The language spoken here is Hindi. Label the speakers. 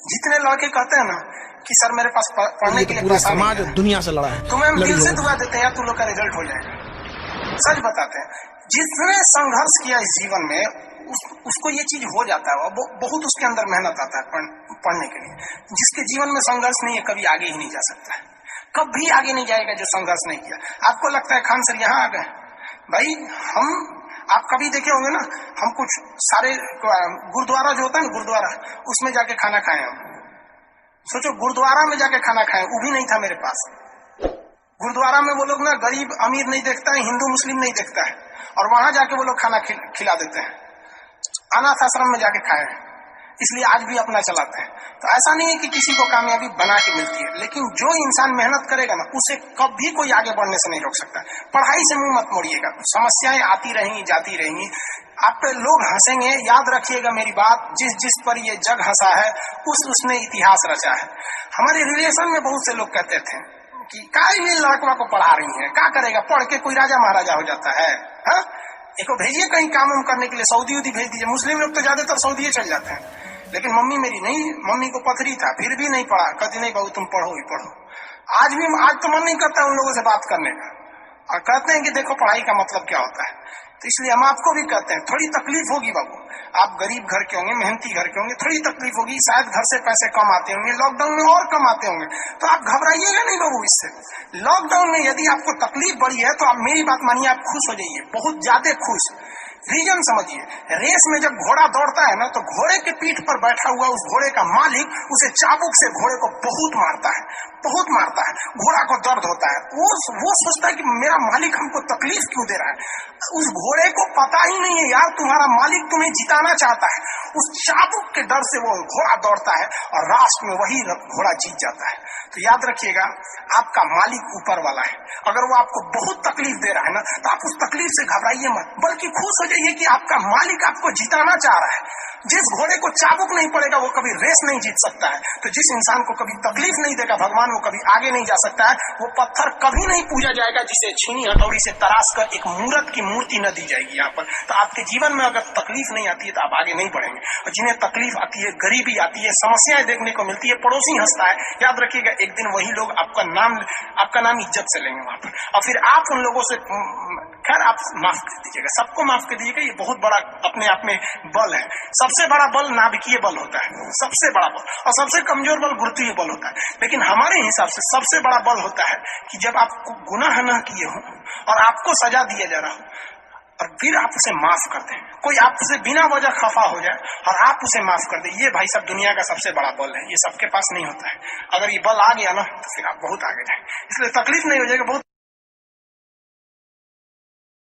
Speaker 1: जितने लड़के कहते हैं ना कि सर मेरे पास पढ़ने के लिए
Speaker 2: पूरे
Speaker 1: पैसा
Speaker 2: समाज
Speaker 1: नहीं है,
Speaker 2: दुनिया से लड़ा है,
Speaker 1: तुम्हें हम दिल से दुआ देते हैं यार, तू लोग का रिजल्ट हो जाएगा। सच बताते हैं, जिसने संघर्ष किया इस जीवन में उसको ये चीज हो जाता है, बहुत उसके अंदर मेहनत आता है पढ़ने के लिए। जिसके जीवन में संघर्ष नहीं है कभी आगे ही नहीं जा सकता है, कभी आगे नहीं जाएगा जो संघर्ष नहीं किया। आपको लगता है खान सर यहाँ आ गए भाई, आप कभी देखे होंगे ना, हम कुछ सारे गुरुद्वारा जो होता है ना, गुरुद्वारा उसमें जाके खाना खाए हम। सोचो गुरुद्वारा में जाके खाना खाए, वो भी नहीं था मेरे पास। गुरुद्वारा में वो लोग ना गरीब अमीर नहीं देखता है, हिंदू मुस्लिम नहीं देखता है, और वहां जाके वो लोग खाना खिला देते हैं। अनाथ आश्रम में जाके खाए, इसलिए आज भी अपना चलाते हैं। तो ऐसा नहीं है कि किसी को कामयाबी बना के मिलती है, लेकिन जो इंसान मेहनत करेगा ना उसे कभी कोई आगे बढ़ने से नहीं रोक सकता। पढ़ाई से मुंह मत मोड़िएगा, समस्याएं आती रहेंगी जाती रहेंगी, आप पे लोग हंसेंगे। याद रखिएगा मेरी बात, जिस पर ये जग हंसा है उसने इतिहास रचा है। हमारे रिलेशन में बहुत से लोग कहते थे कि काय ये लड़कवा को पढ़ा रही है, क्या करेगा, पढ़ के कोई राजा महाराजा हो जाता है। हाँ, एक भेजिए कहीं काम उम करने के लिए, सऊदी उदी भेज दीजिए। मुस्लिम लोग तो ज्यादातर सऊदी चल जाते हैं, लेकिन मम्मी मेरी नहीं, मम्मी को पथरी था फिर भी नहीं पढ़ा। कहती नहीं बहू तुम पढ़ो ही पढ़ो। आज तो मन नहीं करता उन लोगों से बात करने का, और कहते हैं कि देखो पढ़ाई का मतलब क्या होता है। तो इसलिए हम आपको भी कहते हैं, थोड़ी तकलीफ होगी बाबू, आप गरीब घर के होंगे, मेहनती घर के होंगे, थोड़ी तकलीफ होगी, शायद घर से पैसे कम आते होंगे, लॉकडाउन में और कम आते होंगे, तो आप घबराइएगा नहीं बाबू इससे। लॉकडाउन में यदि आपको तकलीफ बढ़ी है तो आप मेरी बात मानिए, आप खुश हो जाइए, बहुत ज्यादा खुश। रीजन समझिए, रेस में जब घोड़ा दौड़ता है ना, तो घोड़े के पीठ पर बैठा हुआ उस घोड़े का मालिक उसे चाबुक से घोड़े को बहुत मारता है, बहुत मारता है, घोड़ा को दर्द होता है। वो सोचता है कि मेरा मालिक हमको तकलीफ क्यों दे रहा है। उस घोड़े को पता ही नहीं है यार तुम्हारा मालिक तुम्हें जिताना चाहता है। उस चाबुक के डर से वो घोड़ा दौड़ता है और लास्ट में वही घोड़ा जीत जाता है। तो याद रखिएगा, आपका मालिक ऊपर वाला है। अगर वो आपको बहुत तकलीफ दे रहा है ना, तो आप उस तकलीफ से घबराइए मत, बल्कि खुश हो जाइए कि आपका मालिक आपको जिताना चाह रहा है। जिस घोड़े को चाबुक नहीं पड़ेगा वो कभी रेस नहीं जीत सकता है। तो जिस इंसान को कभी तकलीफ नहीं देगा भगवान, वो कभी आगे नहीं जा सकता है। वो पत्थर कभी नहीं पूजा जाएगा जिसे छीनी हथौड़ी से तराश कर एक मूर्त की मूर्ति न दी जाएगी यहाँ पर। तो आपके जीवन में अगर तकलीफ नहीं आती है तो आप आगे नहीं बढ़ेंगे। और जिन्हें तकलीफ आती है, गरीबी आती है, समस्याएं देखने को मिलती है, पड़ोसी हंसता है, याद रखिएगा एक दिन वही लोग आपका नाम इज्जत से लेंगे वहां पर। और फिर आप उन लोगों से, खैर आप माफ कर दीजिएगा, सबको माफ कर दीजिएगा, ये बहुत बड़ा अपने आप में बल है। सबसे बड़ा बल नाभिकीय बल होता है, सबसे बड़ा बल, और सबसे कमजोर बल गुरुत्वीय बल होता है। लेकिन हमारे हिसाब से सबसे बड़ा बल होता है कि जब आप गुनाह न किए हो और आपको सजा दिया जा रहा हो और फिर आप उसे माफ कर दें। कोई आपसे बिना वजह खफा हो जाए और आप उसे माफ कर दें, ये भाई सब दुनिया का सबसे बड़ा बल है। ये सबके पास नहीं होता है। अगर ये बल आ गया ना तो फिर आप बहुत आगे जाएंगे। इसलिए तकलीफ नहीं हो जाएगा, बहुत